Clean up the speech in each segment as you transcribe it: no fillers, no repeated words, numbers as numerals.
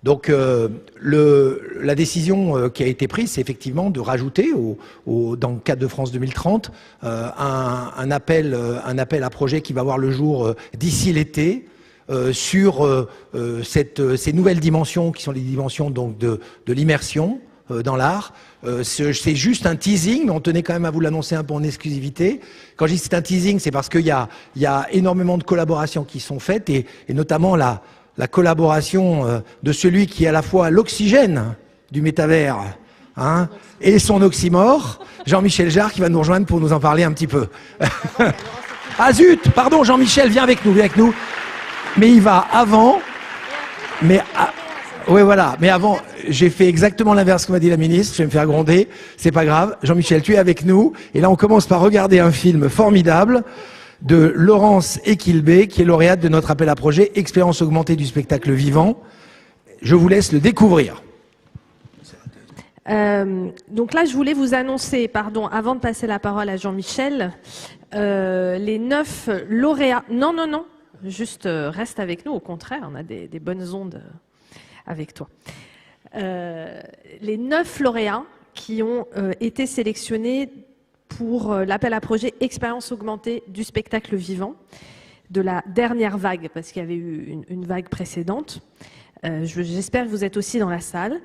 Donc la décision qui a été prise, c'est effectivement de rajouter dans le cadre de France 2030 un appel à projet qui va voir le jour d'ici l'été sur ces nouvelles dimensions qui sont les dimensions donc de l'immersion dans l'art. C'est juste un teasing, mais on tenait quand même à vous l'annoncer un peu en exclusivité. Quand je dis que c'est un teasing, c'est parce qu'il y a énormément de collaborations qui sont faites et notamment la collaboration de celui qui est à la fois l'oxygène du métavers et son oxymore, Jean-Michel Jarre, qui va nous rejoindre pour nous en parler un petit peu. Ah zut, pardon, Jean-Michel, viens avec nous. Mais il va avant. Oui, voilà. Mais avant, j'ai fait exactement l'inverse que m'a dit la ministre. Je vais me faire gronder. C'est pas grave. Jean-Michel, tu es avec nous. Et là, on commence par regarder un film formidable de Laurence Equilbé, qui est lauréate de notre appel à projet Expérience augmentée du spectacle vivant. Je vous laisse le découvrir. Donc là, je voulais vous annoncer, avant de passer la parole à Jean-Michel, les 9 lauréats. Non, juste reste avec nous, au contraire, on a des bonnes ondes avec toi. Les 9 lauréats qui ont été sélectionnés pour l'appel à projet Expérience augmentée du spectacle vivant de la dernière vague, parce qu'il y avait eu une vague précédente. J'espère que vous êtes aussi dans la salle.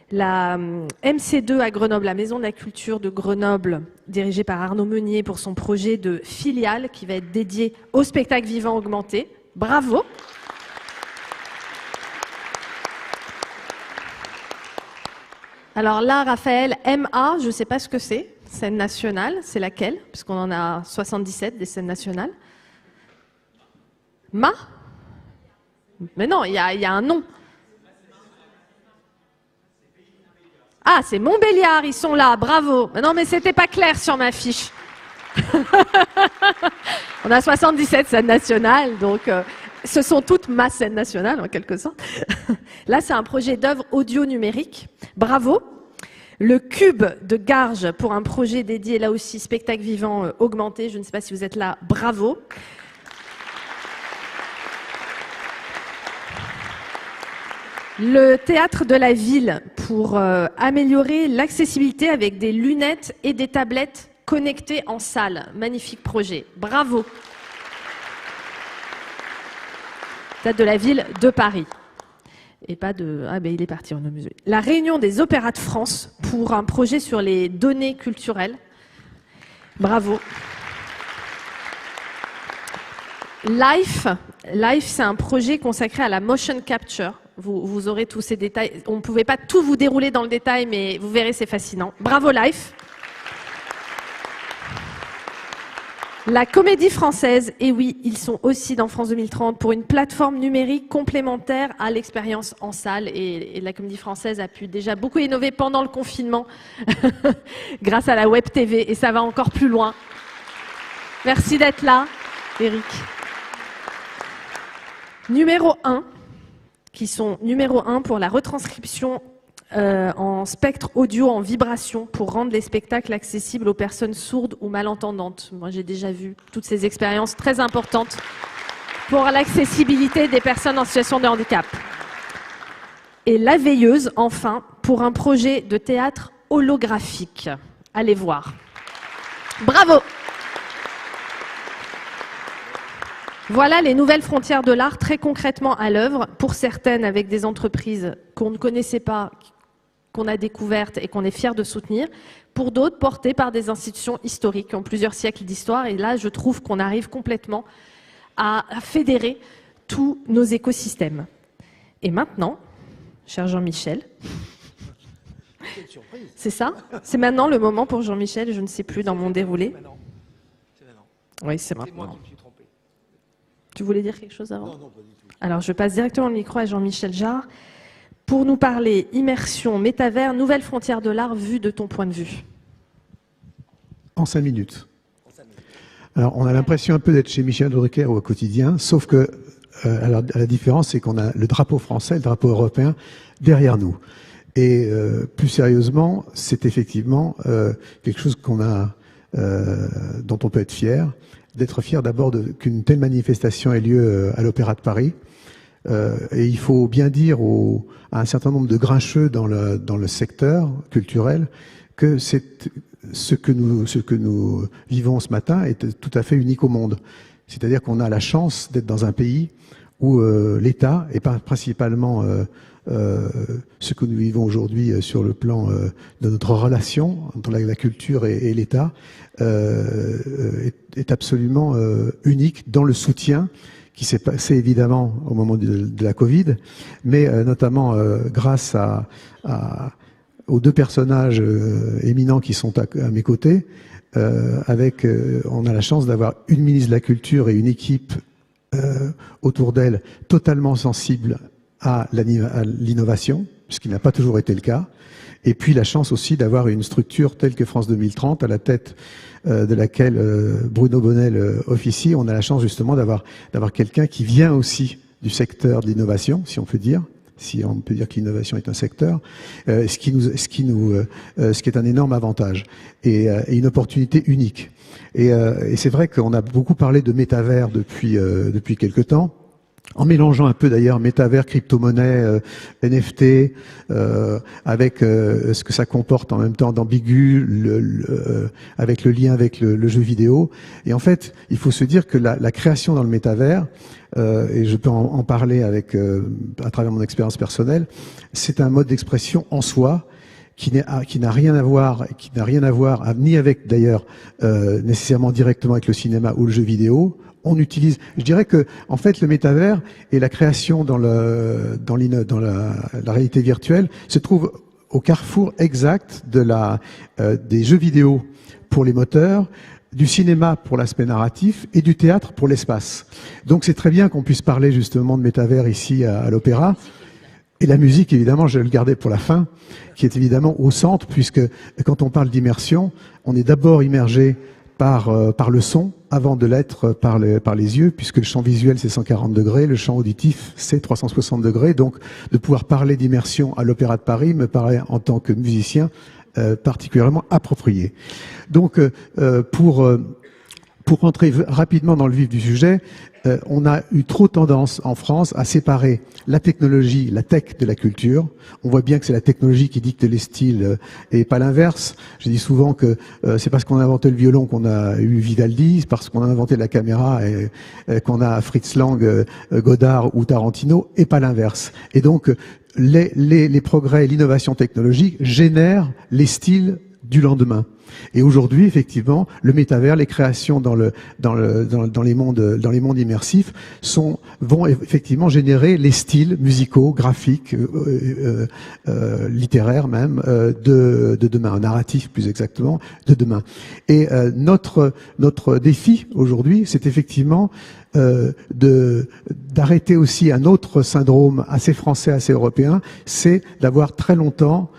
La MC2 à Grenoble, la Maison de la Culture de Grenoble, dirigée par Arnaud Meunier pour son projet de filiale qui va être dédié au spectacle vivant augmenté. Bravo! Alors là, Raphaël, MA, je ne sais pas ce que c'est. Scène nationale, c'est laquelle? Puisqu'on en a 77 des scènes nationales. Ma? Mais non, il y a un nom. Ah, c'est Montbéliard, ils sont là, bravo. Non, mais c'était pas clair sur ma fiche. On a 77 scènes nationales, donc ce sont toutes ma scène nationale en quelque sorte. Là, c'est un projet d'œuvre audio numérique. Bravo. Le Cube de Garges pour un projet dédié là aussi spectacle vivant augmenté. Je ne sais pas si vous êtes là. Bravo. Le Théâtre de la Ville pour améliorer l'accessibilité avec des lunettes et des tablettes connectées en salle. Magnifique projet. Bravo. Théâtre de la Ville de Paris. Et pas de... Ah ben il est parti, on a mesuré. La Réunion des Opéras de France pour un projet sur les données culturelles. Bravo. Life, c'est un projet consacré à la motion capture. Vous aurez tous ces détails. On ne pouvait pas tout vous dérouler dans le détail, mais vous verrez, c'est fascinant. Bravo Life. La Comédie Française, et oui, ils sont aussi dans France 2030 pour une plateforme numérique complémentaire à l'expérience en salle. Et la Comédie Française a pu déjà beaucoup innover pendant le confinement grâce à la Web TV, et ça va encore plus loin. Merci d'être là, Eric. Numéro 1, qui sont numéro 1 pour la retranscription en spectre audio en vibration pour rendre les spectacles accessibles aux personnes sourdes ou malentendantes. Moi, j'ai déjà vu toutes ces expériences très importantes pour l'accessibilité des personnes en situation de handicap. Et La Veilleuse, enfin, pour un projet de théâtre holographique. Allez voir. Bravo! Voilà les nouvelles frontières de l'art très concrètement à l'œuvre, pour certaines avec des entreprises qu'on ne connaissait pas, qu'on a découvertes et qu'on est fiers de soutenir, pour d'autres portées par des institutions historiques qui ont plusieurs siècles d'histoire. Et là, je trouve qu'on arrive complètement à fédérer tous nos écosystèmes. Et maintenant, cher Jean-Michel, c'est ça? C'est maintenant le moment pour Jean-Michel, je ne sais plus dans mon déroulé. Oui, c'est maintenant. Tu voulais dire quelque chose avant? Non, pas du tout. Alors, je passe directement le micro à Jean-Michel Jarre pour nous parler immersion, métavers, nouvelles frontières de l'art vues de ton point de vue. En 5 minutes. Alors, on a l'impression un peu d'être chez Michel Drucker au quotidien, sauf que alors, la différence, c'est qu'on a le drapeau français, le drapeau européen derrière nous. Et plus sérieusement, c'est effectivement quelque chose qu'on a, dont on peut être fier. D'être fier d'abord qu'une telle manifestation ait lieu à l'Opéra de Paris. et il faut bien dire à un certain nombre de grincheux dans le secteur culturel que ce que nous vivons ce matin est tout à fait unique au monde. C'est-à-dire qu'on a la chance d'être dans un pays où l'État, et pas principalement ce que nous vivons aujourd'hui sur le plan de notre relation entre la culture et l'État, est absolument unique dans le soutien qui s'est passé évidemment au moment de la Covid, mais notamment grâce aux deux personnages éminents qui sont à mes côtés, on a la chance d'avoir une ministre de la Culture et une équipe autour d'elle totalement sensible à l'innovation, ce qui n'a pas toujours été le cas, et puis la chance aussi d'avoir une structure telle que France 2030, à la tête de laquelle Bruno Bonnel officie. On a la chance justement d'avoir quelqu'un qui vient aussi du secteur de l'innovation, si on peut dire que l'innovation est un secteur, ce qui est un énorme avantage et une opportunité unique. Et c'est vrai qu'on a beaucoup parlé de métavers depuis quelque temps, en mélangeant un peu d'ailleurs métavers, crypto-monnaie, NFT, avec ce que ça comporte en même temps d'ambigu, avec le lien avec le jeu vidéo. Et en fait, il faut se dire que la création dans le métavers, et je peux en parler à travers mon expérience personnelle, c'est un mode d'expression en soi qui n'a rien à voir ni avec d'ailleurs nécessairement directement avec le cinéma ou le jeu vidéo. On utilise, je dirais que en fait le métavers et la création dans la réalité virtuelle se trouve au carrefour exact des jeux vidéo pour les moteurs, du cinéma pour l'aspect narratif et du théâtre pour l'espace. Donc c'est très bien qu'on puisse parler justement de métavers ici à l'Opéra. Et la musique, évidemment, je vais le garder pour la fin, qui est évidemment au centre, puisque quand on parle d'immersion, on est d'abord immergé par le son, avant de l'être par les yeux, puisque le champ visuel c'est 140 degrés, le champ auditif c'est 360 degrés. Donc de pouvoir parler d'immersion à l'Opéra de Paris me paraît en tant que musicien particulièrement approprié. Donc pour rentrer rapidement dans le vif du sujet, on a eu trop tendance en France à séparer la technologie, la tech de la culture. On voit bien que c'est la technologie qui dicte les styles et pas l'inverse. Je dis souvent que c'est parce qu'on a inventé le violon qu'on a eu Vivaldi, c'est parce qu'on a inventé la caméra et qu'on a Fritz Lang, Godard ou Tarantino, et pas l'inverse. Et donc les progrès, l'innovation technologique génèrent les styles du lendemain. Et aujourd'hui, effectivement, le métavers, les créations dans les mondes immersifs vont effectivement générer les styles musicaux, graphiques, littéraires même, de demain, narratifs plus exactement, de demain. Et notre défi aujourd'hui, c'est effectivement d'arrêter aussi un autre syndrome assez français, assez européen, c'est d'avoir très longtemps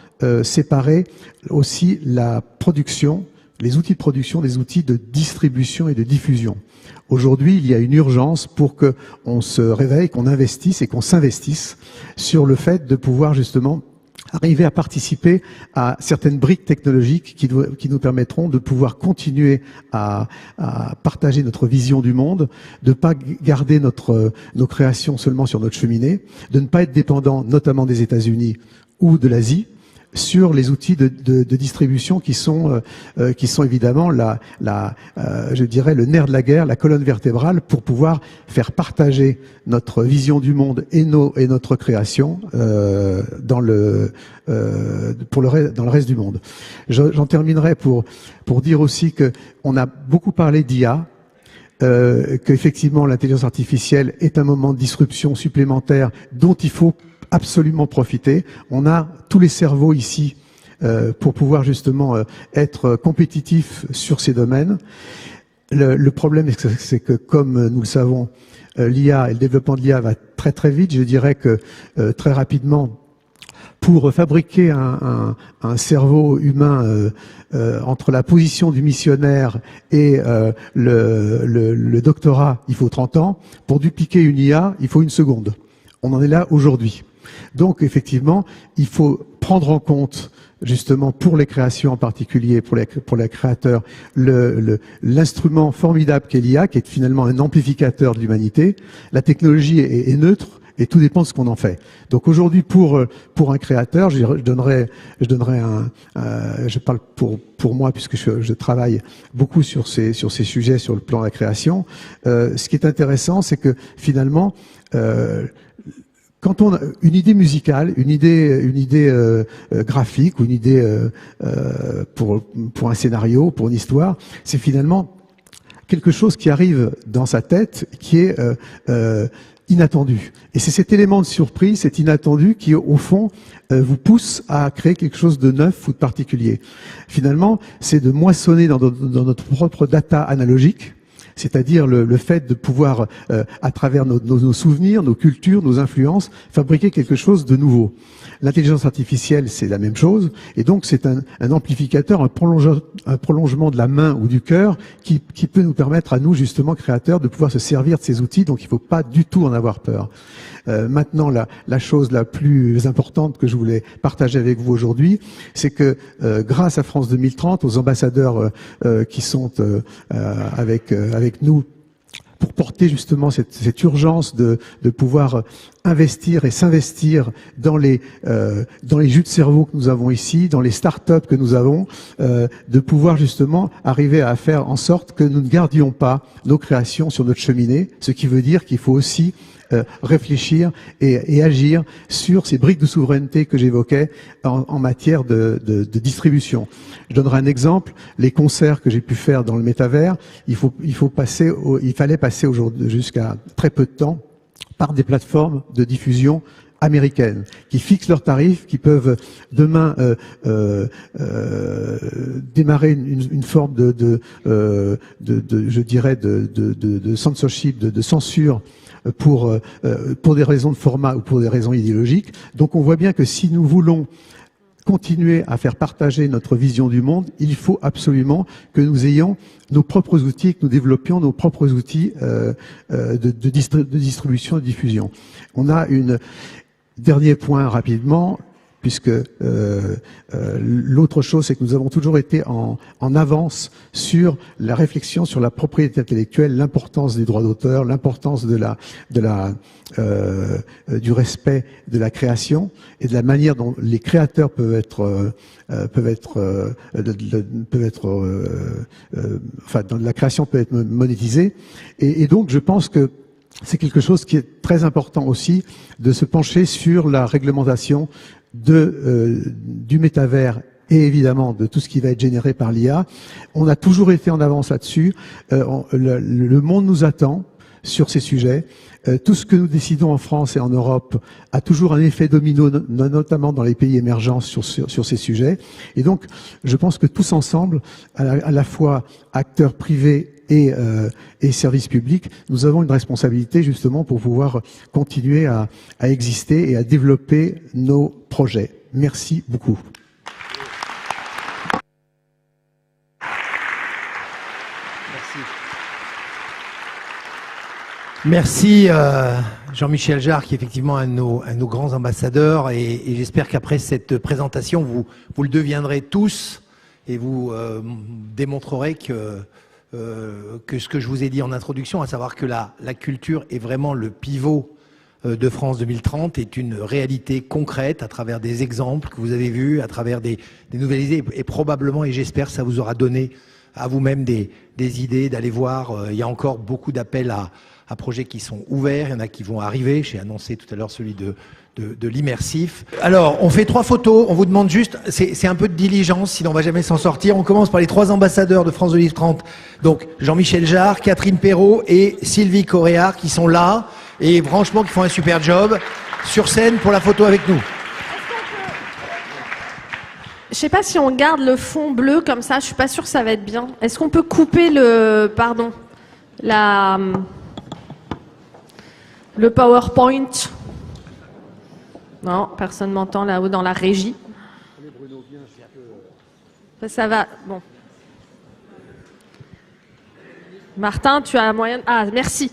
séparer aussi la production, les outils de production des outils de distribution et de diffusion. Aujourd'hui, il y a une urgence pour qu'on se réveille, qu'on investisse et qu'on s'investisse sur le fait de pouvoir justement arriver à participer à certaines briques technologiques qui nous permettront de pouvoir continuer à partager notre vision du monde, de ne pas garder nos créations seulement sur notre cheminée, de ne pas être dépendant notamment des États-Unis ou de l'Asie, sur les outils de distribution qui sont évidemment je dirais le nerf de la guerre, la colonne vertébrale pour pouvoir faire partager notre vision du monde et notre création dans le reste du monde. J'en terminerai pour dire aussi que on a beaucoup parlé d'IA. Qu'effectivement l'intelligence artificielle est un moment de disruption supplémentaire dont il faut absolument profiter. On a tous les cerveaux ici pour pouvoir justement être compétitifs sur ces domaines. Le problème, c'est que comme nous le savons, l'IA et le développement de l'IA va très très vite. Je dirais que très rapidement, pour fabriquer un cerveau humain entre la position du missionnaire et le doctorat, il faut 30 ans. Pour dupliquer une IA, il faut 1 seconde. On en est là aujourd'hui. Donc effectivement, il faut prendre en compte justement pour les créations en particulier, pour les créateurs, l'instrument formidable qu'est l'IA, qui est finalement un amplificateur de l'humanité. La technologie est neutre, et tout dépend de ce qu'on en fait. Donc aujourd'hui, pour un créateur, je donnerais je parle pour moi puisque je travaille beaucoup sur ces sujets sur le plan de la création. Ce qui est intéressant, c'est que finalement, quand on a une idée musicale, une idée graphique ou une idée pour un scénario, pour une histoire, c'est finalement quelque chose qui arrive dans sa tête qui est inattendu. Et c'est cet élément de surprise, cet inattendu qui, au fond, vous pousse à créer quelque chose de neuf ou de particulier. Finalement, c'est de moissonner dans notre propre data analogique, c'est-à-dire le fait de pouvoir, à travers nos souvenirs, nos cultures, nos influences, fabriquer quelque chose de nouveau. L'intelligence artificielle, c'est la même chose, et donc c'est un amplificateur, un prolongement de la main ou du cœur qui peut nous permettre à nous, justement, créateurs, de pouvoir se servir de ces outils, donc il ne faut pas du tout en avoir peur. Maintenant, la chose la plus importante que je voulais partager avec vous aujourd'hui, c'est que grâce à France 2030, aux ambassadeurs qui sont avec nous, pour porter justement cette urgence de pouvoir investir et s'investir dans les jus de cerveau que nous avons ici, dans les start-up que nous avons, de pouvoir justement arriver à faire en sorte que nous ne gardions pas nos créations sur notre cheminée, ce qui veut dire qu'il faut aussi réfléchir et agir sur ces briques de souveraineté que j'évoquais en matière de distribution. Je donnerai un exemple. Les concerts que j'ai pu faire dans le métavers, il fallait passer aujourd'hui, jusqu'à très peu de temps, par des plateformes de diffusion américaines qui fixent leurs tarifs, qui peuvent demain démarrer une forme je dirais de censorship, de censure pour des raisons de format ou pour des raisons idéologiques. Donc on voit bien que si nous voulons continuer à faire partager notre vision du monde, il faut absolument que nous ayons nos propres outils, que nous développions nos propres outils de distribution et de diffusion. On a dernier point rapidement, puisque l'autre chose, c'est que nous avons toujours été en avance sur la réflexion sur la propriété intellectuelle, l'importance des droits d'auteur, l'importance du respect de la création et de la manière dont les créateurs dont la création peut être monétisée. Et donc, je pense que c'est quelque chose qui est très important aussi de se pencher sur la réglementation du métavers et évidemment de tout ce qui va être généré par l'IA. On a toujours été en avance là-dessus. Le monde nous attend sur ces sujets. Tout ce que nous décidons en France et en Europe a toujours un effet domino, notamment dans les pays émergents sur ces sujets. Et donc, je pense que tous ensemble, à la fois acteurs privés et services publics, nous avons une responsabilité justement pour pouvoir continuer à exister et à développer nos projets. Merci beaucoup. Merci Jean-Michel Jarre, qui est effectivement un de nos grands ambassadeurs, et j'espère qu'après cette présentation, vous le deviendrez tous et vous démontrerez que ce que je vous ai dit en introduction, à savoir que la culture est vraiment le pivot de France 2030, est une réalité concrète à travers des exemples que vous avez vus, à travers des nouvelles idées, et probablement, et j'espère, ça vous aura donné à vous-même des idées, d'aller voir. Il y a encore beaucoup d'appels à projets qui sont ouverts, il y en a qui vont arriver. J'ai annoncé tout à l'heure celui de l'immersif. Alors, on fait 3 photos, on vous demande juste, c'est un peu de diligence, sinon on va jamais s'en sortir. On commence par les 3 ambassadeurs de France 2030, donc Jean-Michel Jarre, Catherine Perrault et Sylvie Coréard, qui sont là, et franchement qui font un super job, sur scène pour la photo avec nous. Je sais pas si on garde le fond bleu comme ça, je suis pas sûre que ça va être bien. Est-ce qu'on peut couper le PowerPoint? Non, personne m'entend là-haut dans la régie. Ça va, bon. Martin, tu as moyen... Ah, merci.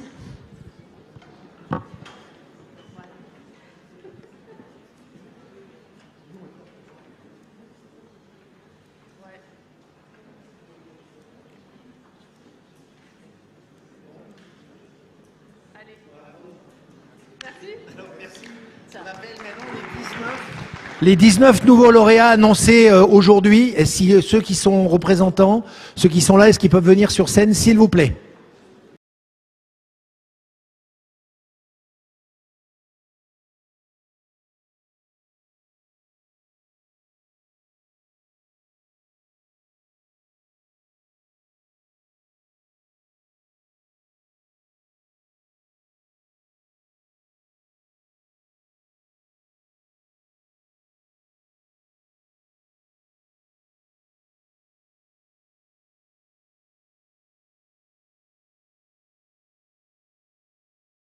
Les 19 nouveaux lauréats annoncés aujourd'hui. Et si ceux qui sont représentants, ceux qui sont là, est-ce qu'ils peuvent venir sur scène, s'il vous plaît?